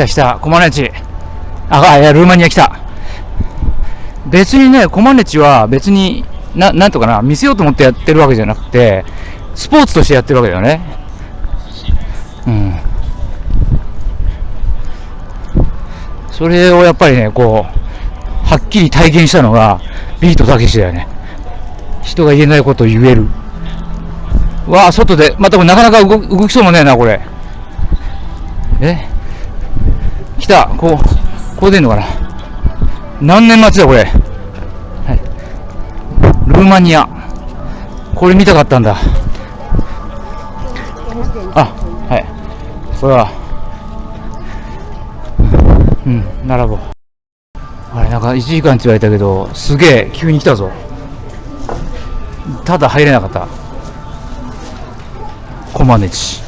た来た、コマネチ。あ、いや、ルーマニア来た。別にね、コマネチは別に、なんとかな、見せようと思ってやってるわけじゃなくて、スポーツとしてやってるわけだよね。うん。それをやっぱりね、こう、はっきり体現したのが、ビートたけしだよね。人が言えないことを言える。わあ、外で、またなかなか動きそうもねえな、これ。来た、こう出んのかな。何年待ちだ、これ。はい。ルーマニア。これ見たかったんだ。あ、はい。これは、並ぼう。あれ、なんか1時間って言われたけど、すげえ、急に来たぞ。ただ入れなかった。コマネチ。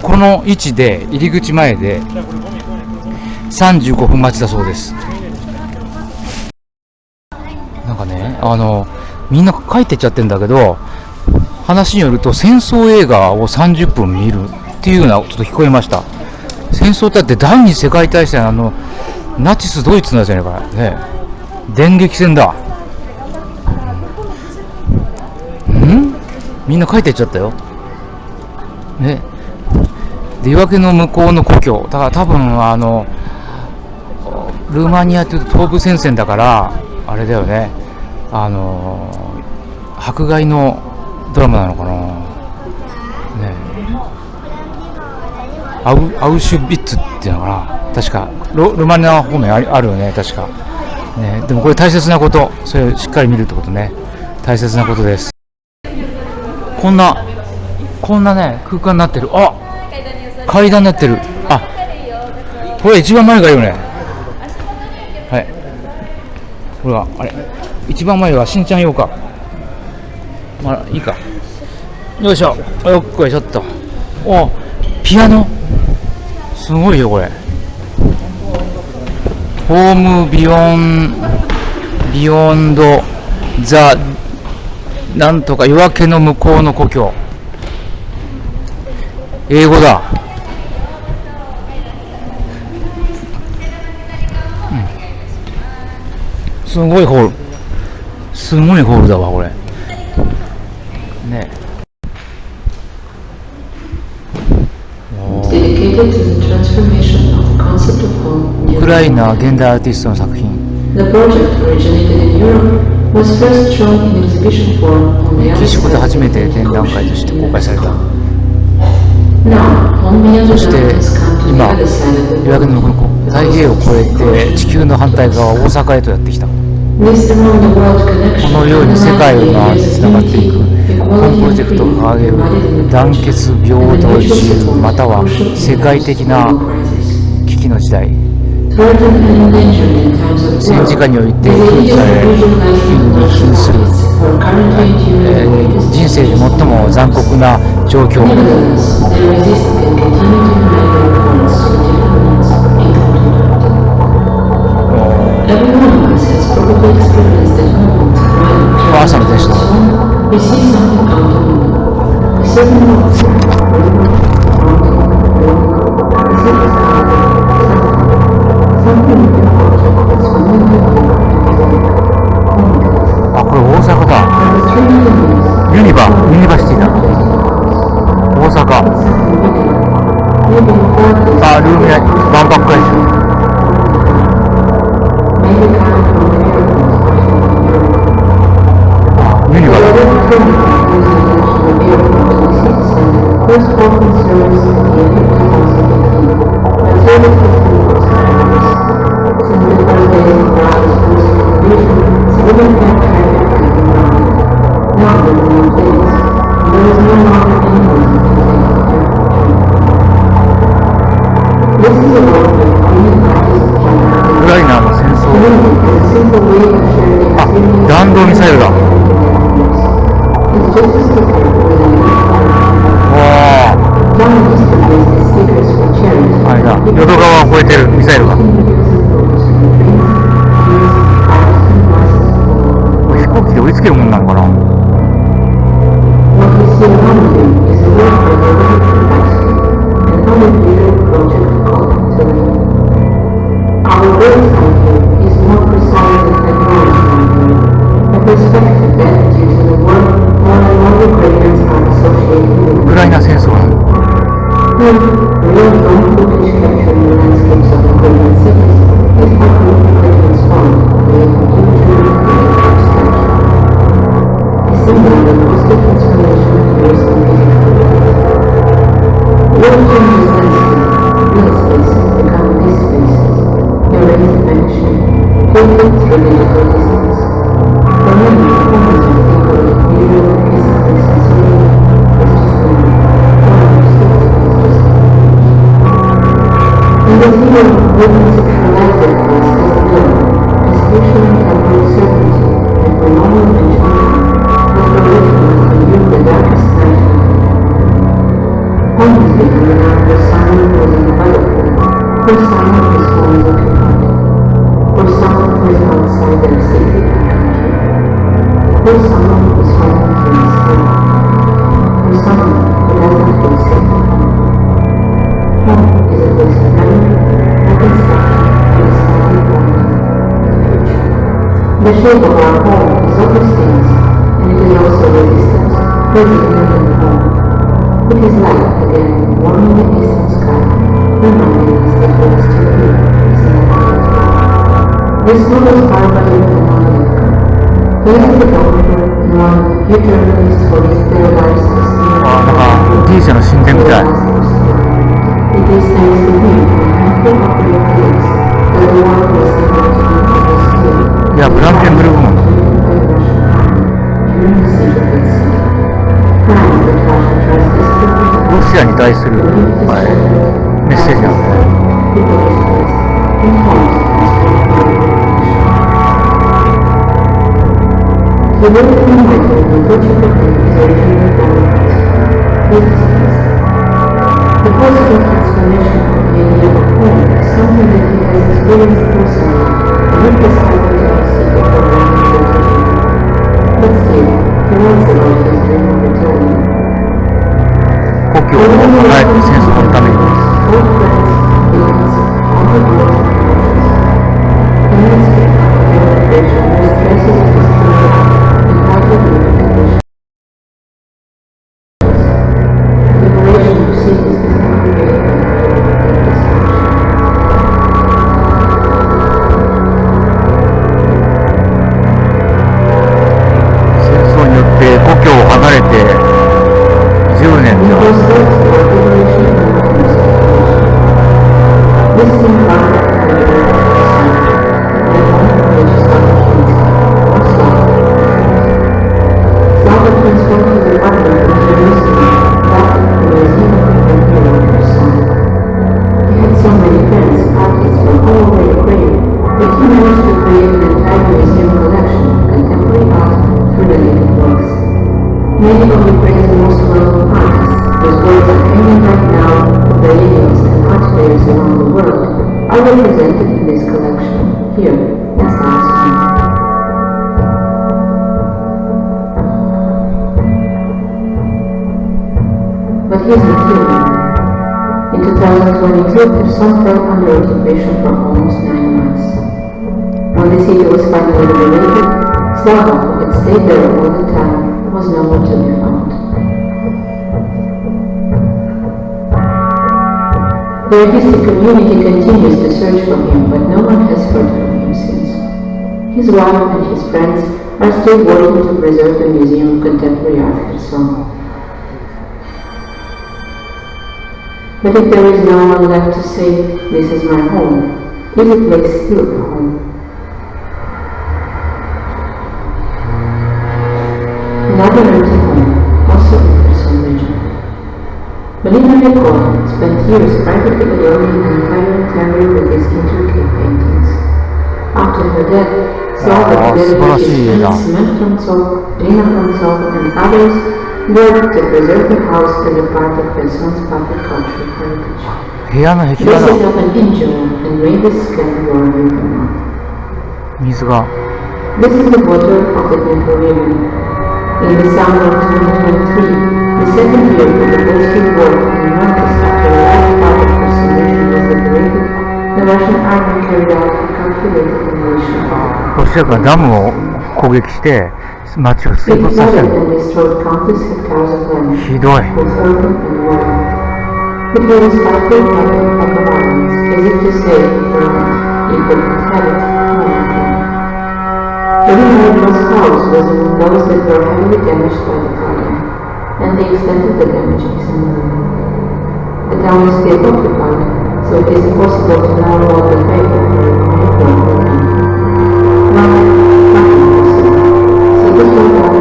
この位置で、入り口前で、35分待ちだそうです。なんかね、みんな帰ってっちゃってんだけど、話によると戦争映画を30分見るっていうようなこと聞こえました。戦争だって第二次世界大戦ナチスドイツなんじゃないかね。電撃戦だ。みんな帰ってっちゃったよ。ね。で、夜明けの向こうの故郷。だから多分ルーマニアっていうと東部戦線だから、あれだよね。迫害のドラマなのかな。ね。アウシュビッツっていうのかな。確かルーマニア方面あるよね。確か。ね。でもこれ大切なこと。それをしっかり見るってことね。大切なことです。こんなね、空間になってる。あ、階段になってる。あ、これ一番前がいいよね。はい。これは、あれ。一番前はしんちゃん用か。まあ、いいか。よいしょ。よっこいしょっと。お、ピアノ。すごいよ、これ。ホームビヨンドザなんとか夜明けの向こうの故郷。英語だ。すごいホール。すごいホールだわ、これ。ね。ウクライナ現代アーティストの作品。メキシコで初めて展覧会として公開された。そして今、夜明けの向こう、太平洋を越えて地球の反対側大阪へとやってきた。このように世界を回ってつながっていく本プロジェクトを掲げる団結平等自由または世界的な危機の時代。戦時下において危機に瀕する、人生で最も残酷な状況。朝の電車だ。あ、これ大阪だ。ユニバシティだ。大阪。あ、ルームや万博会場。ユニバだ。ウクライナの戦争。あ、弾道ミサイルだ。わあ。あれだ、淀川を越えてるミサイルが。飛行機で追いつけるもんなのかな。was here witnessed collected as the term, especially in temporal certainty, and for moment and time, was original and knew the darkest night. Home was becoming after someone was in the battlefield, for someone whose home is occupied, for someone who is outside their city and country, for someone whose home feels safe, for someone who doesn't feel safe. Home is a place of memory, reconstruction, and a starting point for the future. The shape of our home is always things, and it is also the distance, present in the home. It is light again, warming the eastern sky, reminding us that we are still here, this novel is powered by Yuval. He is the doctor and one of the few journalists for his paradise T 社の進展みたい。 It is thanks to him and a handful of real colleagues that the world was able to keep this field. いや、ブランケンブルームも。 During the siege of the city. Crimes that Russia tries desperately ロシアに対する、メッセージなので。 people displaced in homes The word "enlightened" in Portuguese is originally from the positive transformation of the idea of home is something that he has experienced personally and not described to us before But still, he writes about his dream of returning. 故郷を離れて戦争のために。 Old friends, feelings, often words and emotions. The landscape of the generation was traces of his children and how to live in conditions. The liberation of cities is motivated by their destruction. 戦争によって故郷を離れて10年 It で was thought for liberation and reconciliation. This is in part of the religious opportunity, or Slava transformed his apartment in Jerusalem, back in the museum of contemporary art side. He had so many friends, artists from all over Ukraine, that he managed to create an entire museum collection of contemporary art through the native works. Many of Ukraine's most well-known artists, whose works are hanging right now on the museums and art fairs around the world, are represented in this collection, here, in Slava's home. But he is not here. In 2022, Kherson fell under occupation for almost 9 months. When the city was finally liberated, Slava, who had stayed there all the time, was nowhere to be found. The artistic community continues to search for him, but no one has heard from him since. His wife and his friends are still working to preserve the Museum of Contemporary Art Kherson. But if there is no one left to say, "This is my home," is the place still a home? Another empty home, also in Kherson region. Melina Lekov spent years privately adorning an entire interior with his intricate paintings. After her death, Slava together with his friends Semen Frontsov, Dina Frontsov, and others worked to preserve the house as a part of Kherson's public cultural heritage. 部屋の壁 They 画だ。 set up an in-journal and made the scan your river. 水が。 This is the water of the Dnieper River. In the summer of 2023, the second year of the Bolshevik War in months after a large part of Kherson region was liberated, the Russian army carried out a calculated invasion of the ロシア軍がダムを攻撃して町を水 It 没させ flooded た。 and destroyed countless hectares of land, ひどい。 both urban and rural. It was a spiteful weapon of violence, as if to say, right, you could not have it, no one can. Vladimirov's house was among those that were heavily damaged by the flooding, and the extent of the damage is unknown. The town is still occupied, so it is impossible to know what the fate of the remaining world will be. Now, nothing possible. So this was all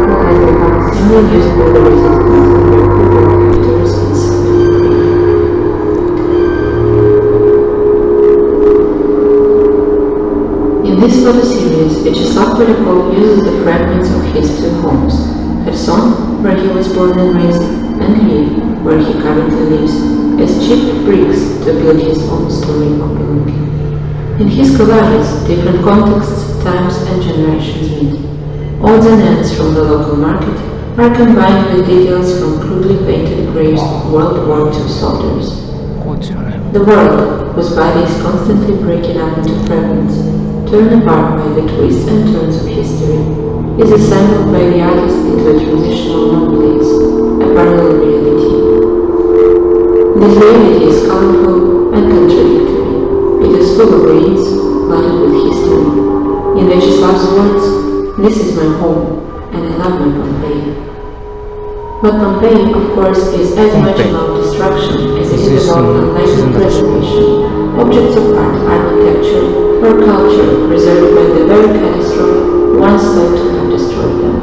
that has become extremely useful for the resistance of the people to resist. In this photo series, Vyacheslav Polyakov uses the fragments of his two homes, Kherson, where he was born and raised, and Lviv, where he currently lives, as cheap bricks to build his own story of belonging. In his collages, different contexts, times and generations meet. Odds and ends from the local market are combined with details from crudely painted graves of World War II soldiers. こちらね。 The world, whose body is constantly breaking up into fragments, torn apart by the twists and turns of history, is assembled by the artist into a transitional non-place, a parallel reality. This reality is colorful and contradictory. It is full of ruins, flooded with history. In Vyacheslav's words, "This is my home, and I love my Pompeii." But Pompeii, of course, is as much about destruction as it is about enlightened preservation. Objects of art, architecture, or culture preserved by the very catastrophe once thought to have destroyed them.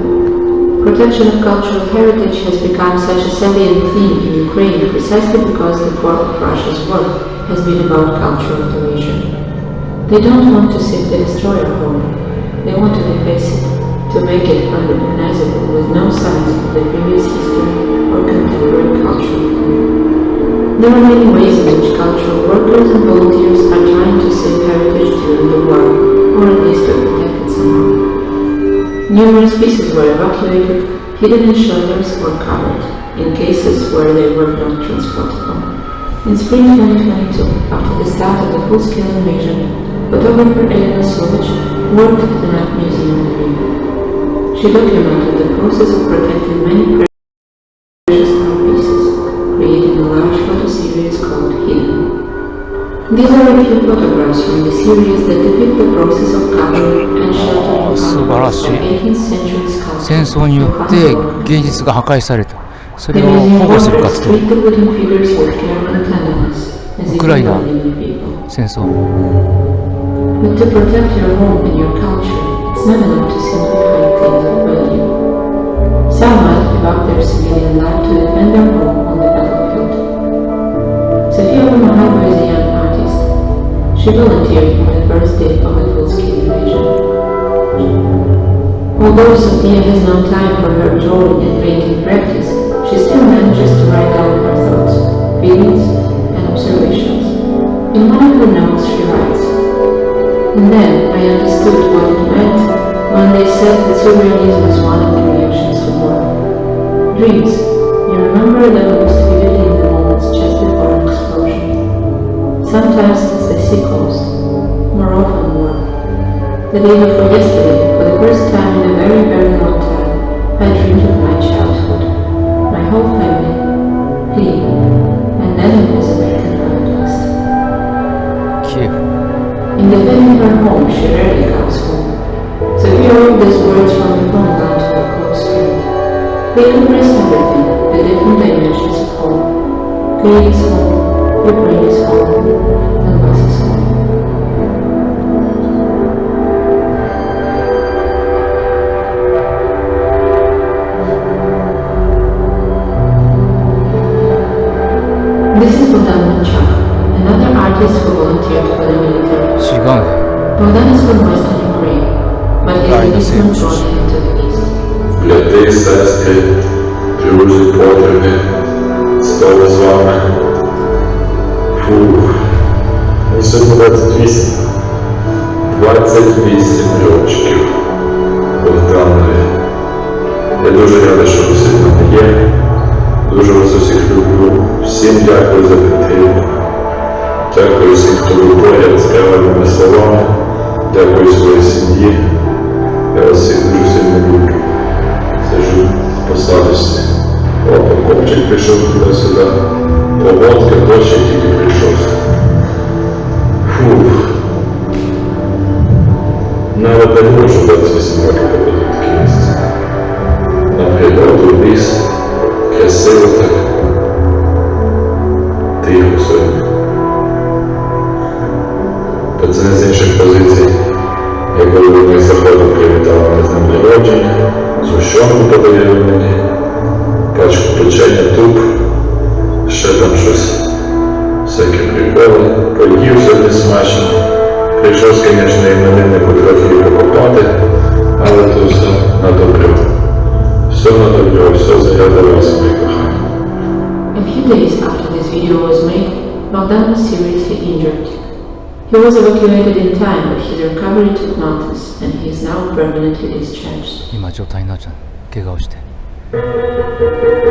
Protection of cultural heritage has become such a salient theme in Ukraine precisely because the core of Russia's work has been about cultural deletion. They don't want to seek the destroyer home. They want to deface it, to make it unrecognizable with no signs of the previous history or contemporary culture. There are many ways in which cultural workers and volunteers are trying to save heritage during the war, or at least to protect it somehow. Numerous pieces were evacuated, hidden in shelters or covered, in cases where they were not transportable. In spring 2022, after the start of the full-scale invasion, photographer Elena Sovic worked at an art museum in Lviv. She documented the process of protecting many precious art pieces, creating a large photo series called Hidden. These are a few photographs from the series that depict the process of covering and sheltering from 18th century sculpture. 戦争によって芸術が破壊された。それを保護する活動。ウクライナ戦争。But to protect your home and your culture, it's not enough to simply hide things of value. Some might give up their civilian life to defend their home on the battlefield. Sofia Romanova is a young artist. She volunteered on the first day of the full-scale invasion. Although Sofia has no time for her drawing and painting practice, she still manages to write down her thoughts, feelings, and observations. In one of her notes she writes, "And then I understood what it meant when they said that sovereignty was one of the reactions to war. Dreams, you remember them most vividly in the moments just before an explosion. Sometimes it's the sea coast, more often war. The day before yesterday, for the first time in a very, very long time, I dreamed of my childhood, my whole family, Kiev, and then it was American Holocaust." Kiev. In defending her home, she rarely comes home. Sofia wrote these words from the phone down to her close friend. They compress everything, the different dimensions of home. Kiev is home, Ukraine is home, Donbass is home. This is Bogdan Manchak, another artist who volunteered for the military. 違うね。 Bogdan is from Western Ukraine, but his releasement brought him to the East. Брати, сестри, друзі, подруги, знову з вами. Фух, мені сьогодні 28. 28 років Богданові. Я дуже радий, що ви всі в мене є. Дуже вас усіх люблю. Всім дякую за підтримку. Дякую всім, хто був поряд з правильними словами. Дякую своїй сім'ї. Я вас всіх дуже сильно люблю. Сижу по статусі. О, Прокопчик прийшов туди-сюди. Погодка, дощик тільки прийшов. Фух. Навіть не можу 28 років побути в таке місце. На природу, ліс, красиво так. Тихо сьогодні. Пацани з інших позицій, як головний заходу привітав мене з днем народження, згущенку подарили мені, пачку печення, туп, ще там щось, всякі приколи, поїв сьогодні смачно, Прийшов, звісно, імениннику трохи покопати, але то все на добре. Все на добре, все заради вас, мої кохані. A few days after this video was made, Bogdan was seriously injured. He was evacuated in time, but his recovery took months, and he is now permanently discharged. 今状態になっちゃう。怪我をして。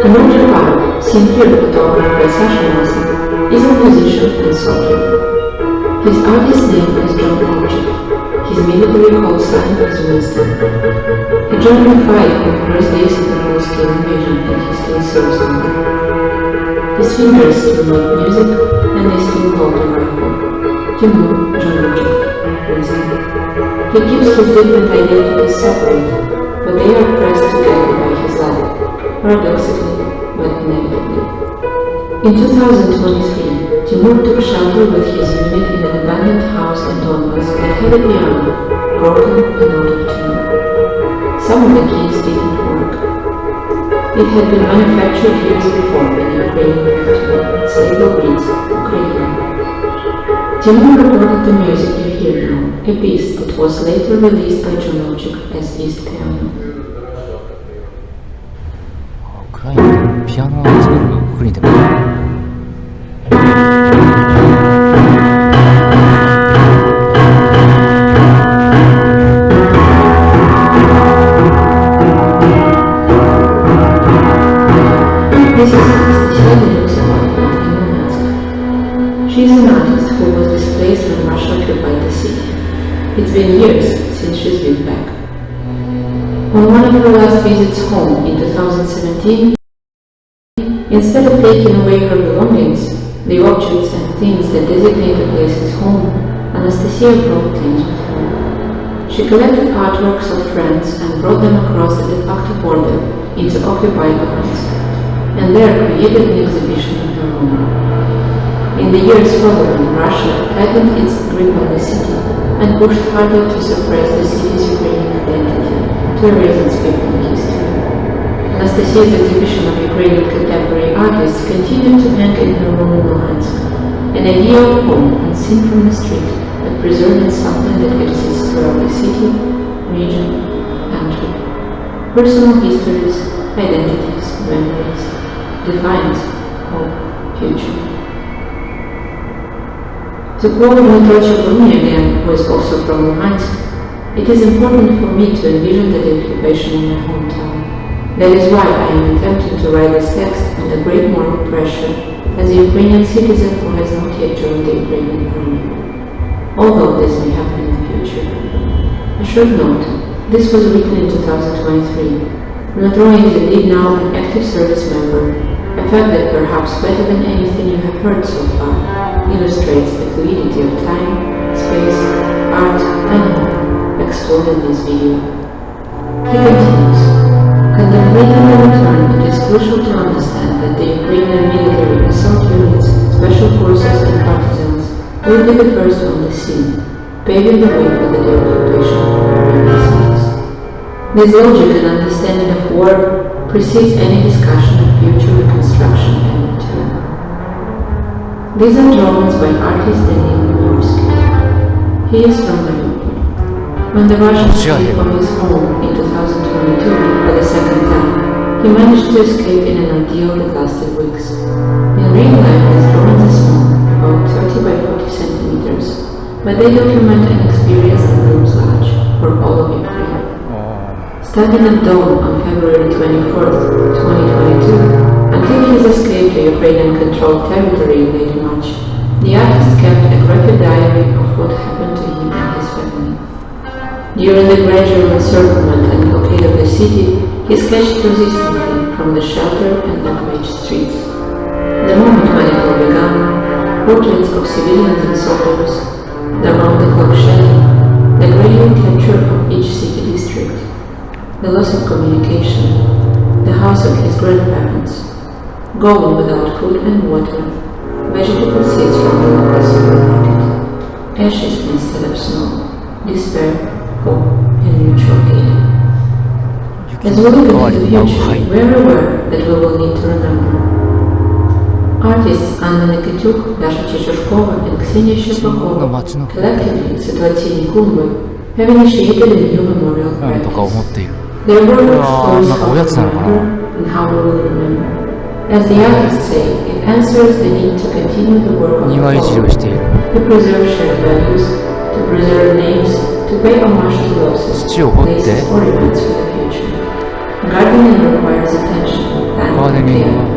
Dmitry Park, seen here photographed by Sasha Mason, is a musician and soldier. His artist name is John Orchard. His military call sign is Winston. He joined the fight in the first days of the full-scale invasion, and he still serves on there. His fingers still make music, and they still hold a rifle. Timur, John Orchard, Winston. He keeps his different identities separate, but they are pressed together by his life, paradoxically, but inevitably. In 2023, Timur took shelter with his unit in an abandoned house in Donbas that had a piano, broken and out of tune. Some of the keys didn't work. It had been manufactured years before in a Ukrainian factory in Slavovitz, Ukraine. Timur recorded the music you hear now, a piece that was later released by John Orchard as East Piano. ウクライナでピアノを作る国でも。 This is Anastasia Denisova in Murmansk. She is an artist who was displaced when Russia occupied the city. It's been years since she's been back. On one of her last visits home in 2017, instead of taking away her belongings, the objects and things that designate a place's home, Anastasia brought things with her. She collected artworks of friends and brought them across the de facto border into occupied Luhansk, and there created an exhibition of her own. In the years following, Russia tightened its grip on the city and pushed harder to suppress the city's Ukrainian identity, to erase its people history. Anastasia's exhibition of Ukrainian contemporary artists continued to hang in her room in Luhansk, an idea of home unseen from the street, but preserved in something that exists throughout the city, region, country. Personal histories, identities, memories, defines hope, future. To quote Dmitry Chapurny again, who is also from Luhansk, it is important for me to envision the occupation in my hometown. That is why I am attempting to write this text under great moral pressure as a Ukrainian citizen who has not yet joined the Ukrainian army. Although this may happen in the future. A short note, this was written in 2023. Dmitry is indeed now an active service member, a fact that perhaps better than anything you have heard so far illustrates the fluidity of time, space, art, and hope explored in this video. He continues, contemplating the return, it is crucial to understand that the Ukrainian military assault units, special forces, and partisans will be the first on the scene, paving the way for the deoccupation of Ukrainian cities. This logic and understanding of war precedes any discussion of future reconstruction and return. These are drawings by artist Daniil Mursky. He is from Mariupol. When the Russians fled from his home in 2022 for the second time, he managed to escape in an ordeal that lasted weeks. In real life, his drawings are small, about 30 by 40 centimeters, but they document an experience that looms large for all of Ukraine. Starting at dawn on February 24th, 2022, until his escape to Ukrainian-controlled territory in late March, the artist kept a graphic diary of what happened to him and his family. During the gradual encirclement and blockade of the city, he sketched persistently from the shelter and unreached streets. The moment when it all began, portraits of civilians and soldiers, the round-the-clock shelling, the gradual capture of each city district, the loss of communication, the house of his grandparents, gone without food and water, vegetable seeds from the local supermarket, ashes instead of snow, despair, hope, and mutual aid. As we look into the future, we are aware that we will need to remember. Artists Anna Nikityuk, Dasha Chechurkova, and Ksenia Shepakova, collectively Situatsini Kumba, have initiated a new memorial とか practice. 思っている。 Their work これは explores なんかお how や to つなのかな。 remember and how we will remember. As the artists say, it answers the need to continue the work of the 庭いじりを fallen, している。 to preserve shared values, to preserve names, to pay homage to losses, 土を掘って places or events for the future. Gardening requires attention, planning, ガーデ and ニング care, は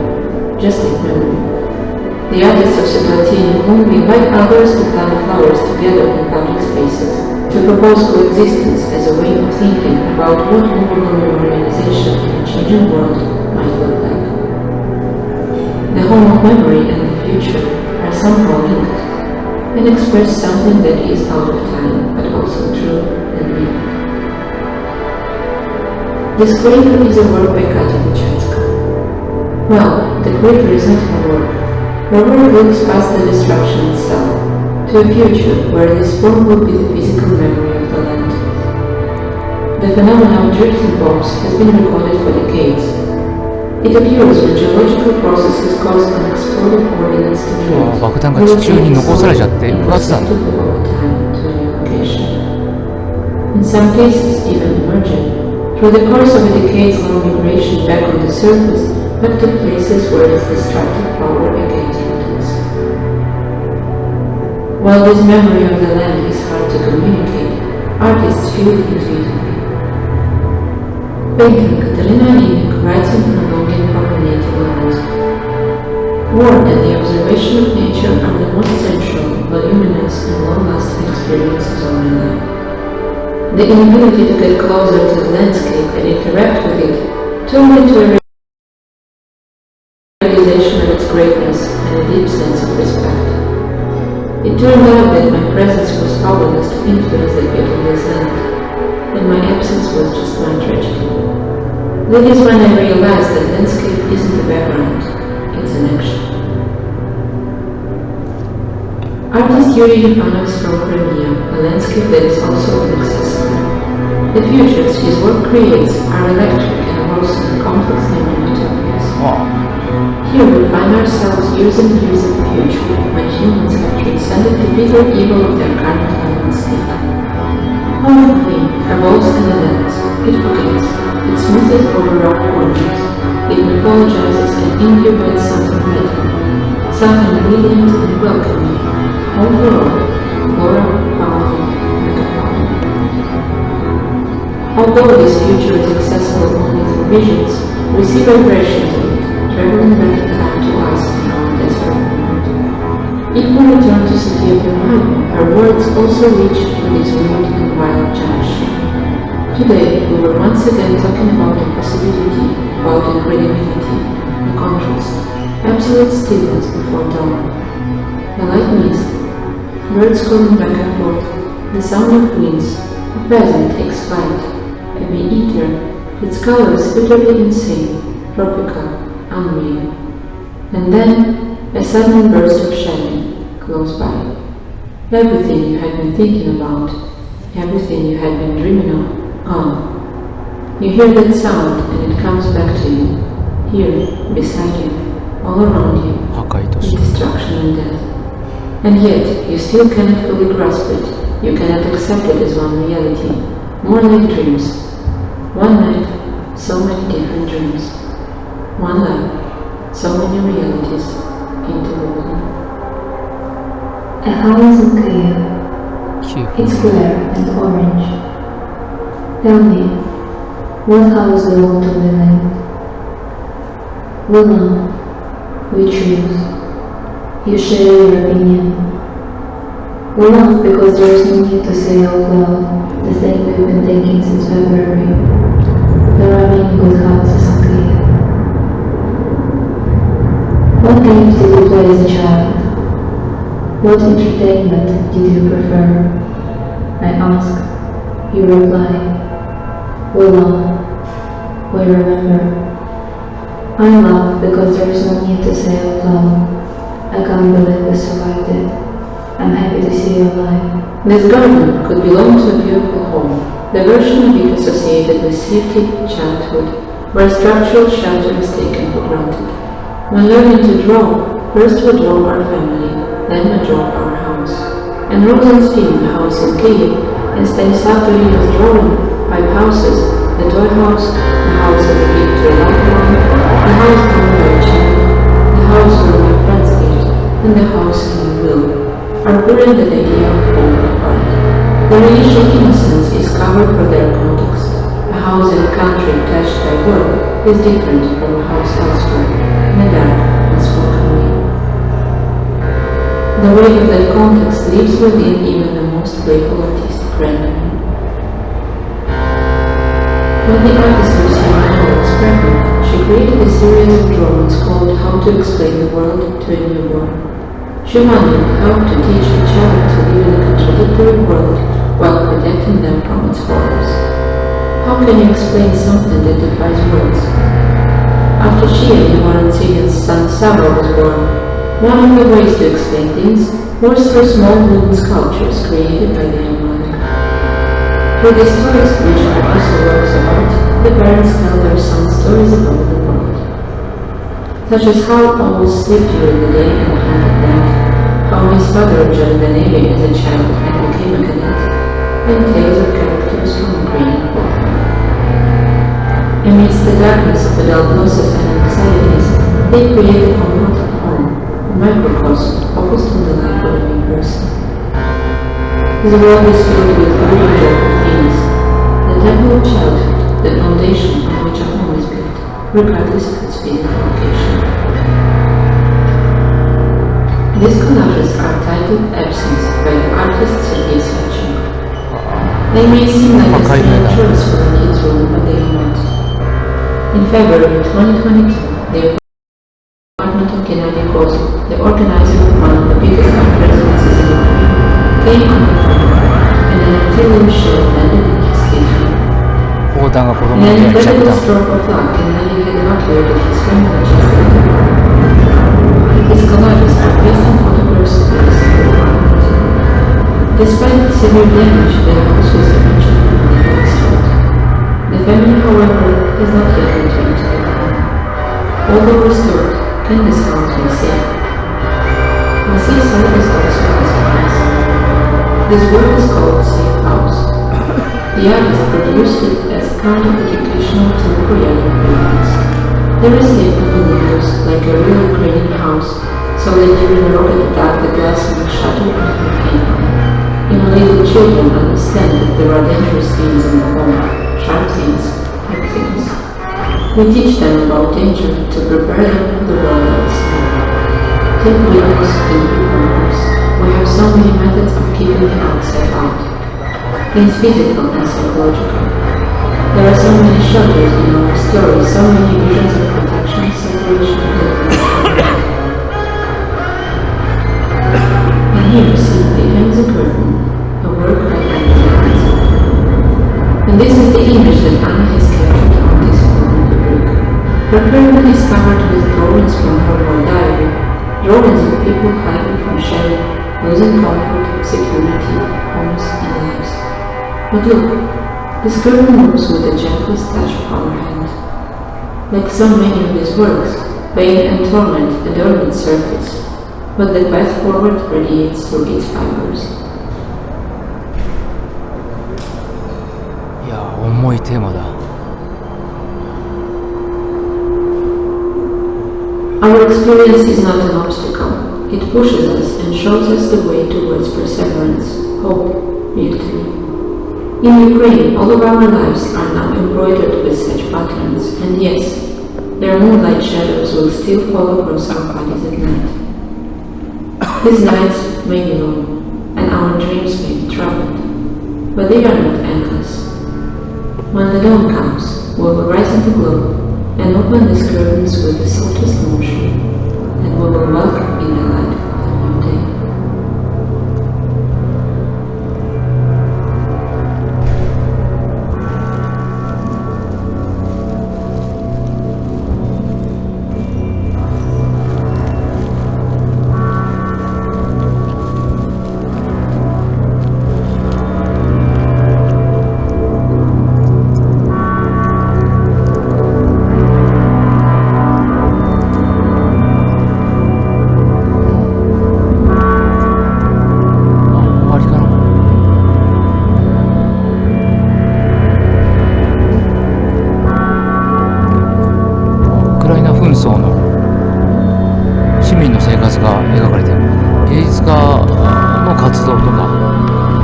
just like memory. The artists of Situatini Kumbi invite others to plant flowers together in public spaces, to propose coexistence as a way of thinking about what moral memorialization in a changing world might look like. The home of memory and the future are somehow linked, and express something that is out of time, but also true and real. This crater is a work by Katya Vichanska. Well, the crater is not her work. Her work looks past the destruction itself, to a future where this form will be the physical memory of the land. The phenomenon of drifting bombs has been recorded for decades. It occurs when geological processes cause unexploded ordnance to drift, 爆弾が地中に残されちゃって不発弾。 and resettled over time to a new location. In some cases, even emerging, through the course of a decades-long migration back on the surface, back to places where its destructive power against roots. While this memory of the land is hard to communicate, artists feel it intuitively. Painter Katerina Alinik writes in prolonging from her native land. War and the observation of nature are the most central, voluminous, and long-lasting experiences of my life. The inability to get closer to the landscape and interact with it turned into a realization of its greatness and a deep sense of respect. It turned out that my presence was powerless to influence the fate of this land, and my absence was just my tragedy. That is when I realized that landscape isn't the background, it's an action. Artist Yuri Ivanov is from Crimea, a landscape that is also inaccessible. The futures his work creates are electric and wholesome, complex memory utopias. Here we find ourselves years and years in the future, when humans have transcended the bitter evil of their current landscape. Home of Queen revolves in the lands, it forgets, it smoothes over rough corners, it mythologizes and incubates something better, something brilliant and welcoming. Overall, Laura, powerful, mega-powerful. Although this future is accessible only through visions, we see vibrations of it, traveling back in time to us in our desperate moment. If we return to Sophia Pirmaya, her words also reach through this weird and wild junction. Today, we were once again talking about impossibility, about incredibility, the contrast, absolute stillness before dawn. The light mist, birds calling back and forth, the sound of winds, a peasant takes flight, a bee-eater, its colors utterly insane, tropical, unreal. And then, a sudden burst of shining, close by. Everything you had been thinking about, everything you had been dreaming of, gone. You hear that sound and it comes back to you, here, beside you, all around you, 破壊都市。 destruction and death. And yet, you still cannot fully grasp it, you cannot accept it as one reality, more like dreams. One night, so many different dreams. One life, so many realities, interwoven. A house in Kiev, キエフ it's glare and orange. Tell me, what house do you want to live in? We know, we choose. You share your opinion. We laugh because there is no need to say out loud the thing we've been thinking since February. There are many good houses in Kiev. What games did you play as a child? What entertainment did you prefer? I ask. You reply. We love. We remember. I laugh because there is no need to say out loud. I can't believe we survived it. I'm happy to see you alive. This garden could belong to a beautiful home, the version of it associated with safety, childhood, where structural shelter is taken for granted. When learning to draw, First we draw our family, then we draw our house. And Rosen's film House in Kiev and Stanislavski was drawn 5 houses, the toy house, the house as a gift to a loved one, the house owned by a child, the house where my friends lived, and the house in the will, are buried the idea of home apart. Their initial innocence is covered for their context. A house in a country touched by war is different from a house elsewhere, in a dark and spoken way. The weight of that context lives within even the most playful artistic rendering. When the artist Luciana Hall was pregnant, she created a series of drawings called How to Explain the World to a Newborn. She wondered how to teach a child to live in a contradictory world while protecting them from its horrors. How can you explain something that defies words? After she and Valentin's son Sava was born, one of the ways to explain things was through small wooden sculptures created by the young mother. Through these toys, which are also works of art, the parents tell their sons stories about the world, such as how Paul was asleep during the day and haunted night, how his father joined the Navy as a child and became a cadet, and tales of characters from Ukraine and Poland. Amidst the darkness of adult losses and anxieties, they create a comfortable home, a microcosm focused on the life of a living person. The world is filled with every joyful things, the temple of childhood, the foundation on which a home is built, regardless of its physical location. These collages are titled Absence by the artist Sergei Savchenko. They may seem like a strange choice for the kids' room, but they are not. In February 2022, the apartment of Gennady Kozlov, the organizer of one of the biggest art residences in Ukraine, came on the phone, and an artillery shell landed in his kitchen. 砲弾が子供 In に an やっちゃっ incredible た。 stroke of luck, Gennady had evacuated his family just then. His collages are based on photographs of the destroyed apartment. Despite the severe damage, the house was eventually completely restored. The family, however, has not yet returned to their home. Although restored, can this house be safe? Vasily Sarkis also has a place. This work is called Safe House. The artist produced it as a kind of educational tool for young Ukrainians. There is tape on the windows like a real Ukrainian house, so that during a rocket attack the glass will shatter into the paint. Even little children understand that there are dangerous things in the home, sharp things, big things. We teach them about danger to prepare them for the world outside. Take windows, take corners. We have so many methods of keeping the outside out. Things physical and psychological. There are so many shelters in our story, so many visions of protection, separation, and liberation. And here simply hangs a curtain, a work by Anna Lorenzo. And this is the image that Anna has captured on this film of the book. Her curtain is covered with drawings from her war diary, drawings of people hiding from shelling, losing comfort, security, homes, and lives. But look, this curtain moves with the gentlest touch of our hand. Like so many of his works, pain and torment adorn its surface, but the path forward radiates through its fibers. いや、重いテーマだ。 Our experience is not an obstacle. It pushes us and shows us the way towards perseverance, hope, victory. In Ukraine, all of our lives are now embroidered with such patterns, and yes, their moonlight shadows will still fall across our bodies at night. These nights may be long, and our dreams may be troubled, but they are not endless. When the dawn comes, we will rise in the glow and open these curtains with the softest motion, and we will welcome in the light of a new day.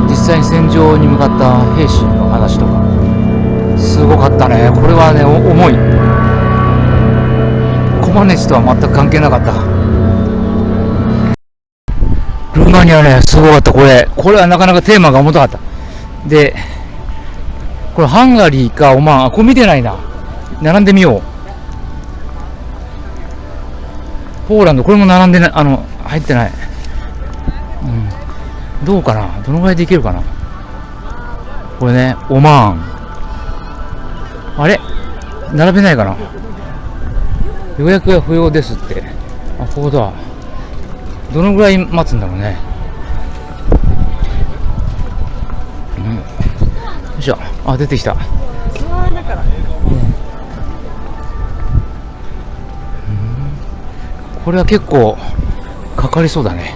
実際に戦場に向かった兵士の話とかすごかったね。これはね、重い。コマネチとは全く関係なかった。ルーマニアね、すごかった。これはなかなかテーマが重たかった。で、これハンガリーかオマーン、これ見てないな。並んでみよう。ポーランド、これも並んでない、入ってない。どうかな、どのぐらいでいけるかな。これね、オマーン。あれ並べないかな。予約は不要ですって。あ、ここだ。どのぐらい待つんだろうね。よいしょ。あ、出てきた。これは結構かかりそうだね。